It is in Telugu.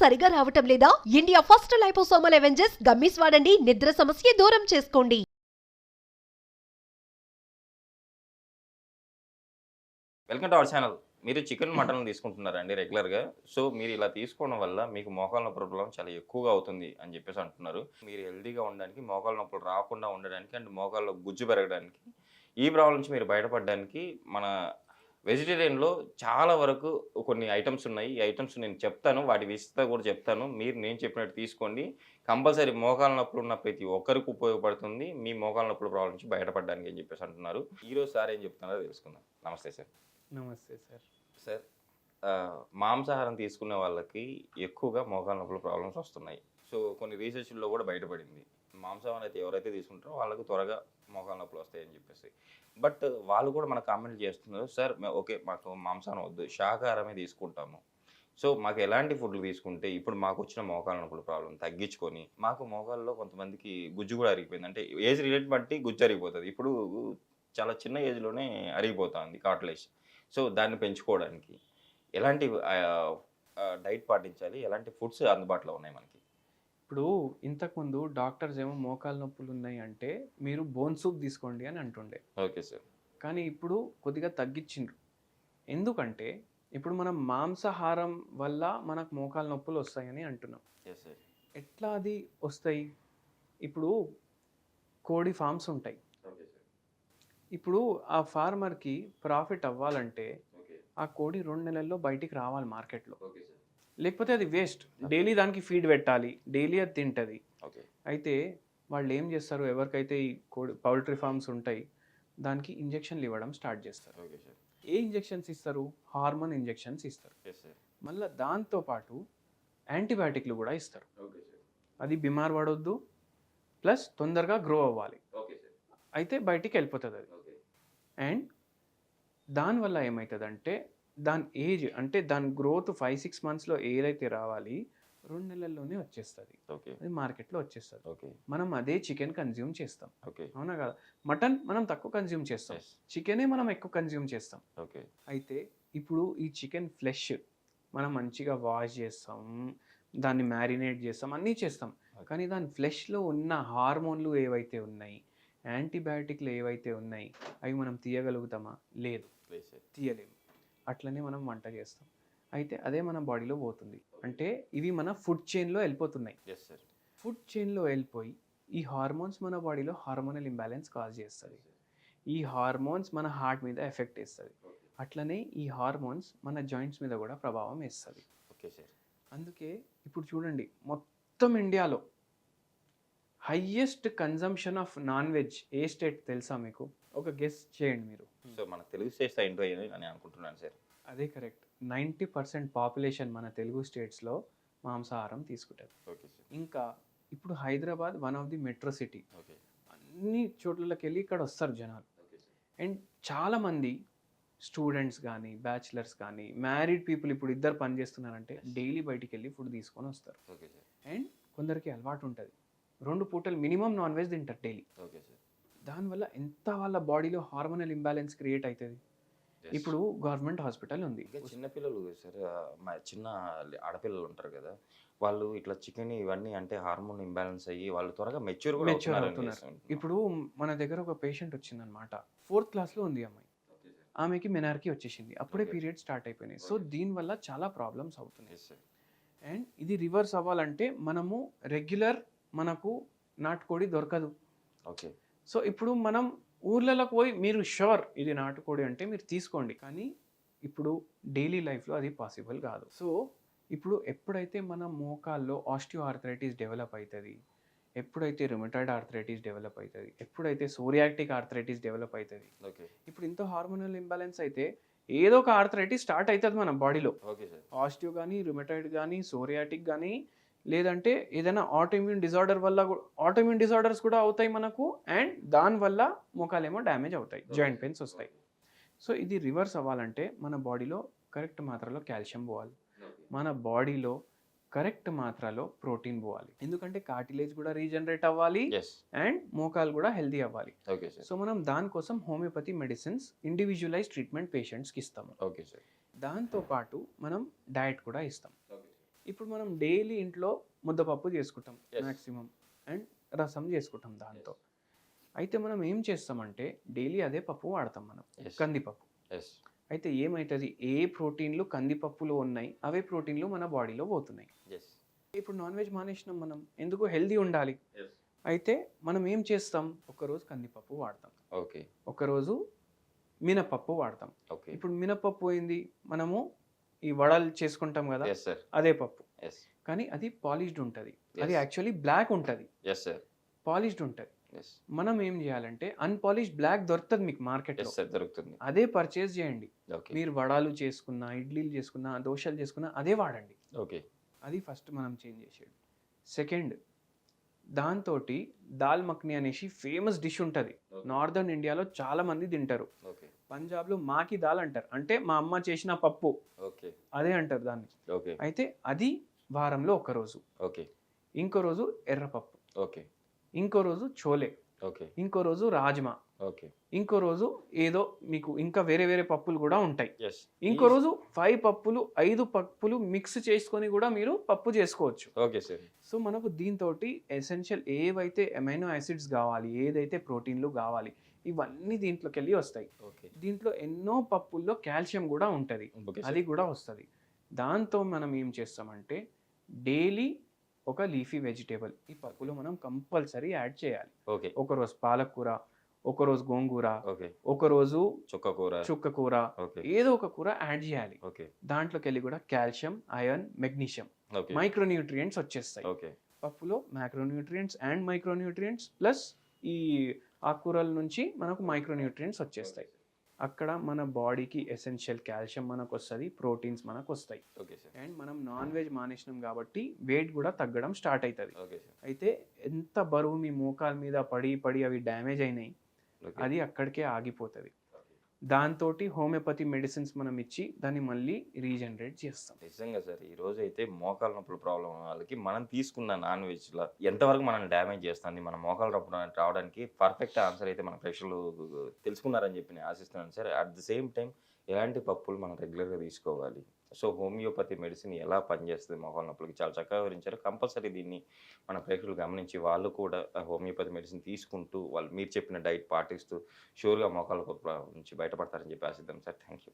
సరిగా రావటం లేదా? India first liposomal Avengers gummies వాడండి, నిద్ర సమస్య దూరం చేసుకోండి. Welcome to our channel. మీరు చికెన్, మటన్ తీసుకుంటున్నారండి రెగ్యులర్‌గా. సో, మీరు ఇలా తీసుకోవడం వల్ల మీకు మోకాళ్ళ నొప్పుల ప్రాబ్లమ్ చాలా ఎక్కువగా అవుతుంది అని చెప్పేసి అంటున్నారు. మీరు హెల్తీగా ఉండడానికి, మోకాళ్ళ నొప్పులు రాకుండా ఉండడానికి అండ్ మోకాళ్ళలో గుజ్జు పెరగడానికి, ఈ ప్రాబ్లమ్ నుంచి మీరు బయటపడడానికి మన వెజిటేరియన్‌లో చాలా వరకు కొన్ని ఐటెమ్స్ ఉన్నాయి. ఈ ఐటెమ్స్ నేను చెప్తాను. వాటి విశిష్టత కూడా చెప్తాను. మీరు నేను చెప్పినట్టు తీసుకోండి. కంపల్సరీ మోకాళ్ళ నొప్పులు ఉన్న ప్రతి ఒక్కరికి ఉపయోగపడుతుంది. మీ మోకాళ్ళ నొప్పుల ప్రాబ్లమ్ నుంచి బయటపడడానికి అని చెప్పేసి అంటున్నారు. ఈరోజు సార్ ఏం చెప్తున్నారో తెలుసుకుందాం. నమస్తే సార్. నమస్తే సార్. సార్ మాంసాహారం తీసుకునే వాళ్ళకి ఎక్కువగా మోకాళ్ళ నొప్పుల ప్రాబ్లమ్స్ వస్తున్నాయి. సో కొన్ని రీసెర్చ్‌లో కూడా బయటపడింది. మాంసాహారం అయితే ఎవరైతే తీసుకుంటారో వాళ్ళకి త్వరగా మోకాళ్ళ నొప్పులు వస్తాయని చెప్పేసి. బట్ వాళ్ళు కూడా మనకు కామెంట్ చేస్తున్నారు. సార్ ఓకే మాకు మాంసాహారం వద్దు, శాకాహారమే తీసుకుంటాము. సో మాకు ఎలాంటి ఫుడ్‌లు తీసుకుంటే ఇప్పుడు మాకొచ్చిన మోకాళ్ళ నొప్పుల ప్రాబ్లమ్ తగ్గించుకొని, మాకు మోకాళ్ళలో కొంతమందికి గుజ్జు కూడా అరిగిపోయింది. అంటే ఏజ్ రిలేట్ బట్టి గుజ్జు అరిగిపోతది. ఇప్పుడు చాలా చిన్న ఏజ్‌లోనే అరిగిపోతుంది కార్టిలేజ్. సో దాన్ని పెంచుకోవడానికి ఎలాంటి డైట్ పాటించాలి? ఎలాంటి ఫుడ్స్ అందుబాటులో ఉన్నాయి మనకి? ఇప్పుడు ఇంతకుముందు డాక్టర్స్ ఏమో మోకాలు నొప్పులు ఉన్నాయి అంటే మీరు బోన్ సూప్ తీసుకోండి అని అంటుండే. Okay sir. కానీ ఇప్పుడు కొద్దిగా తగ్గించిండ్రు. ఎందుకంటే ఇప్పుడు మనం మాంసాహారం వల్ల మనకు మోకాలు నొప్పులు వస్తాయని అంటున్నాం. Yes sir. ఎట్లా అది వస్తాయి? ఇప్పుడు కోడి ఫార్మ్స్ ఉంటాయి. Okay sir. ఇప్పుడు ఆ ఫార్మర్కి ప్రాఫిట్ అవ్వాలంటే ఓకే. ఆ కోడి 2 నెలల్లో బయటికి రావాలి మార్కెట్లో. Okay sir. లేకపోతే అది వేస్ట్. డైలీ దానికి ఫీడ్ పెట్టాలి, డైలీ అది తింటుంది. ఓకే. అయితే వాళ్ళు ఏం చేస్తారు, ఎవరికైతే ఈ పౌల్ట్రీ ఫార్మ్స్ ఉంటాయి దానికి ఇంజెక్షన్లు ఇవ్వడం స్టార్ట్ చేస్తారు. Okay sir. ఏ ఇంజెక్షన్స్ ఇస్తారు? హార్మోన్ ఇంజెక్షన్స్ ఇస్తారు. Yes sir. మళ్ళీ దాంతోపాటు యాంటీబయాటిక్లు కూడా ఇస్తారు. Okay sir. అది బిమార్ పడొద్దు, ప్లస్ తొందరగా గ్రో అవ్వాలి. Okay sir. అయితే బయటికి వెళ్ళిపోతుంది అది. ఓకే. అండ్ దానివల్ల ఏమవుతుందంటే దాని ఏజ్ అంటే దాని గ్రోత్ 5-6 మంత్స్లో ఏదైతే రావాలి 2 నెలల్లోనే వచ్చేస్తుంది. ఓకే. అది మార్కెట్లో వచ్చేస్తుంది. ఓకే. మనం అదే చికెన్ కన్జ్యూమ్ చేస్తాం, ఓకే. అవునా కదా? మటన్ మనం తక్కువ కన్జ్యూమ్ చేస్తాం, ఎస్. చికెనే మనం ఎక్కువ కన్జ్యూమ్ చేస్తాం. ఓకే. అయితే ఇప్పుడు ఈ చికెన్ ఫ్లెష్ మనం మంచిగా వాష్ చేస్తాం, దాన్ని మ్యారినేట్ చేస్తాం, అన్నీ చేస్తాం. కానీ దాని ఫ్లెష్లో ఉన్న హార్మోన్లు ఏవైతే ఉన్నాయి, యాంటీబయాటిక్లు ఏవైతే ఉన్నాయి, అవి మనం తీయగలుగుతామా? లేదు, లేదు సార్. తీయలేము. అట్లనే మనం వంట చేస్తాం. అయితే అదే మన బాడీలో పోతుంది. అంటే ఇవి మన ఫుడ్ చైన్లో వెళ్ళిపోతున్నాయి. Yes sir. ఫుడ్ చైన్లో వెళ్ళిపోయి ఈ హార్మోన్స్ మన బాడీలో హార్మోనల్ ఇంబ్యాలెన్స్ కాజ్ చేస్తుంది. ఈ హార్మోన్స్ మన హార్ట్ మీద ఎఫెక్ట్ వేస్తుంది. అట్లనే ఈ హార్మోన్స్ మన జాయింట్స్ మీద కూడా ప్రభావం వేస్తుంది. Okay sir. అందుకే ఇప్పుడు చూడండి, మొత్తం ఇండియాలో highest consumption of non veg A state తెలుసా మీకు? ఒక గెస్ చేయండి మీరు. సో మన తెలుగు స్టేట్స్ ఏంటో అని అనుకుంటున్నాను సార్. అదే కరెక్ట్. 90% పాపులేషన్ మన తెలుగు స్టేట్స్లో మాంసాహారం తీసుకుంటారు. Okay sir. ఇంకా ఇప్పుడు Hyderabad one of the metro city. Okay. అన్ని చోట్లకి వెళ్ళి ఇక్కడ వస్తారు జనాలు. Okay sir. అండ్ చాలామంది స్టూడెంట్స్ కానీ, బ్యాచిలర్స్ కానీ, మ్యారీడ్ పీపుల్ ఇప్పుడు ఇద్దరు పని చేస్తున్నారంటే డైలీ బయటికి వెళ్ళి ఫుడ్ తీసుకొని వస్తారు. Okay sir. అండ్ కొందరికి అలవాటు ఉంటుంది, 2 పూటలు మినిమం నాన్ వెజ్ తింటారు డైలీ. Okay sir. దానివల్ల ఎంత వాళ్ళ బాడీలో హార్మోనల్ ఇంబ్యాలెన్స్ క్రియేట్ అవుతుంది. Yes. ఇప్పుడు గవర్నమెంట్ హాస్పిటల్ ఉంది. ఇంకా చిన్నపిల్లలు సార్, మా చిన్న ఆడపిల్లలు ఉంటారు కదా, వాళ్ళు ఇట్లా చికెన్ ఇవన్నీ అంటే హార్మోన్ ఇంబ్యాలెన్స్ అయ్యి వాళ్ళు త్వరగా మెచ్యూర్ కూడా అవుతున్నారు. ఇప్పుడు మన దగ్గర ఒక పేషెంట్ వచ్చిందనమాట, 4th క్లాస్లో ఉంది అమ్మాయి. ఆమెకి మెనార్కీ వచ్చేసింది, అప్పుడే పీరియడ్ స్టార్ట్ అయిపోయినాయి. సో దీనివల్ల చాలా ప్రాబ్లమ్స్ అవుతున్నాయి. అండ్ ఇది రివర్స్ అవ్వాలంటే మనము రెగ్యులర్ మనకు నాటుకోడి దొరకదు. ఓకే. సో ఇప్పుడు మనం ఊర్లలోకి పోయి మీరు షూర్ ఇది నాటుకోడి అంటే మీరు తీసుకోండి, కానీ ఇప్పుడు డైలీ లైఫ్లో అది పాసిబుల్ కాదు. సో ఇప్పుడు ఎప్పుడైతే మన మోకాల్లో ఆస్టియో ఆర్థరైటిస్ డెవలప్ అవుతుంది, ఎప్పుడైతే రుమటాయిడ్ ఆర్థరైటిస్ డెవలప్ అవుతుంది, ఎప్పుడైతే సోరియాటిక్ ఆర్థరైటిస్ డెవలప్ అవుతుంది, ఓకే. ఇప్పుడు ఇంత హార్మోనల్ ఇంబ్యాలెన్స్ అయితే ఏదో ఒక ఆర్థరైటిస్ స్టార్ట్ అవుతుంది మన బాడీలో. Okay sir. ఆస్టియో కానీ, రుమటాయిడ్ కానీ, సోరియాటిక్ కానీ, లేదంటే ఏదైనా ఆటోఇమ్యూన్ డిజార్డర్ వల్ల ఆటోఇమ్యూన్ డిజార్డర్స్ కూడా అవుతాయి మనకు. అండ్ దానివల్ల మోకాలేమో డ్యామేజ్ అవుతాయి, జాయింట్ పెయిన్స్ వస్తాయి. సో ఇది రివర్స్ అవ్వాలంటే మన బాడీలో కరెక్ట్ మాత్రలో కాల్షియం పోవాలి, మన బాడీలో కరెక్ట్ మాత్రలో ప్రోటీన్ పోవాలి. ఎందుకంటే కార్టిలేజ్ కూడా రీజనరేట్ అవ్వాలి అండ్ మోకాలు కూడా హెల్దీ అవ్వాలి. సో మనం దానికోసం హోమియోపతి మెడిసిన్స్ ఇండివిజువలైజ్ ట్రీట్మెంట్ పేషెంట్స్కి ఇస్తాము. Okay sir. దాంతోపాటు మనం డయట్ కూడా ఇస్తాం. ఇప్పుడు మనం డైలీ ఇంట్లో ముద్దపప్పు చేసుకుంటాం Yes. మ్యాక్సిమం, అండ్ రసం చేసుకుంటాం దాంతో. అయితే మనం ఏం చేస్తామంటే డైలీ అదే పప్పు వాడతాం మనం, Yes. కందిపప్పు. ఎస్ అయితే ఏమవుతుంది, ఏ ప్రోటీన్లు కందిపప్పులో ఉన్నాయి అవే ప్రోటీన్లు మన బాడీలో పోతున్నాయి. ఎస్ ఇప్పుడు నాన్ వెజ్ మానేసినాం మనం, ఎందుకు హెల్దీ ఉండాలి. ఎస్ అయితే మనం ఏం చేస్తాం, ఒకరోజు కందిపప్పు వాడతాం, ఓకే ఒకరోజు మినపప్పు వాడతాం. ఓకే ఇప్పుడు మినపప్పు ఏంది, మనము ఈ వడలు చేసుకుంటాం కదా, ఎస్ సార్ అదే పప్పు, ఎస్ కానీ అది పాలిష్డ్ ఉంటుంది. అది Yes. యాక్చువల్లీ బ్లాక్ ఉంటుంది, ఎస్ సార్ పాలిష్డ్ ఉంటుంది. ఎస్ మనం ఏం చేయాలంటే అన్పాలిష్డ్ బ్లాక్ దొరుకుతుంది మీకు మార్కెట్లో, ఎస్ సార్ దొరుకుతుంది. అదే పర్చేస్ చేయండి. ఓకే మీరు వడాలు చేసుకున్నా, ఇడ్లీలు చేసుకున్నా, దోశలు చేసుకున్నా అదే వాడండి. ఓకే అది ఫస్ట్ మనం చేంజ్ చేసేది. సెకండ్, దాంతో దాల్ మక్ని అనేసి ఫేమస్ డిష్ ఉంటుంది, నార్దర్న్ ఇండియాలో చాలా మంది తింటారు. ఓకే పంజాబ్లో మాకి దాల్ అంటారు, అంటే మా అమ్మ చేసిన పప్పు ఓకే అదే అంటారు దాన్ని. ఓకే అయితే అది వారంలో ఒక రోజు, ఓకే ఇంకో రోజు ఎర్రపప్పు, ఓకే ఇంకో రోజు చోలే, ఓకే ఇంకో రోజు రాజ్మా, ఓకే ఇంకో రోజు ఏదో మీకు ఇంకా వేరే వేరే పప్పులు కూడా ఉంటాయి. ఎస్ ఇంకో రోజు 5 పప్పులు 5 పప్పులు మిక్స్ చేసుకొని కూడా మీరు పప్పు చేసుకోవచ్చు. ఓకే సార్ సో మనకు దీంతో ఎసెన్షియల్ ఏవైతే అమైనో యాసిడ్స్ కావాలి, ఏదైతే ప్రోటీన్లు కావాలి, ఇవన్నీ దీంట్లోకి వెళ్ళి వస్తాయి. ఓకే దీంట్లో ఎన్నో పప్పుల్లో కాల్షియం కూడా ఉంటుంది, ఓకే అది కూడా వస్తుంది. దాంతో మనం ఏం చేస్తామంటే డైలీ ఒక లీఫీ వెజిటేబుల్ ఈ పప్పులో మనం కంపల్సరీ యాడ్ చేయాలి. ఓకే ఒకరోజు పాలకూర, ఒకరోజు గోంగూర, ఓకే ఒకరోజు చుక్క కూర చుక్క కూర, ఓకే ఏదో ఒక కూర యాడ్ చేయాలి. ఓకే దాంట్లోకి వెళ్ళి కూడా calcium, iron, magnesium, okay micronutrients వచ్చేస్తాయి. ఓకే పప్పులో మైక్రోన్యూట్రియంట్స్ అండ్ మైక్రోన్యూట్రియంట్స్ ప్లస్ ఈ ఆకుకూరల నుంచి మనకు మైక్రోన్యూట్రియంట్స్ వచ్చేస్తాయి. అక్కడ మన బాడీకి ఎసెన్షియల్ కాల్షియం మనకు వస్తుంది, ప్రోటీన్స్ మనకు వస్తాయి. ఓకే సార్ అండ్ మనం నాన్ వెజ్ మానేసినాం కాబట్టి వెయిట్ కూడా తగ్గడం స్టార్ట్ అవుతుంది. ఓకే సార్ అయితే ఎంత బరువు మీ మోకాల మీద పడి పడి అవి డ్యామేజ్ అయినాయి, ఓకే అది అక్కడికే ఆగిపోతుంది. దాంతో హోమియోపతి మెడిసిన్స్ మనం ఇచ్చి దాన్ని మళ్ళీ రీజనరేట్ చేస్తాం. నిజంగా సార్ ఈ రోజు అయితే మోకాల నొప్పుల ప్రాబ్లం ఉన్న వాళ్ళకి మనం తీసుకున్న నాన్ వెజ్లో ఎంతవరకు మనల్ని డ్యామేజ్ చేస్తుంది, మన మోకాల నొప్పులు రావడానికి పర్ఫెక్ట్ ఆన్సర్ అయితే మన ప్రేక్షకులు తెలుసుకున్నారని చెప్పి నేను ఆశిస్తున్నాను sir. At the same time ఎలాంటి పప్పులు మనం రెగ్యులర్గా తీసుకోవాలి, సో హోమియోపతి మెడిసిన్ ఎలా పనిచేస్తుంది మోకాల నొప్పులకి చాలా చక్కగా వివరించారు. కంపల్సరీ దీన్ని మన ప్రేక్షకులు గమనించి వాళ్ళు కూడా హోమియోపతి మెడిసిన్ తీసుకుంటూ వాళ్ళు మీరు చెప్పిన డైట్ పాటిస్తూ షూర్గా మోకాల నొప్పుల నుంచి బయటపడతారని చెప్పి ఆశిద్దాం సార్. Thank you.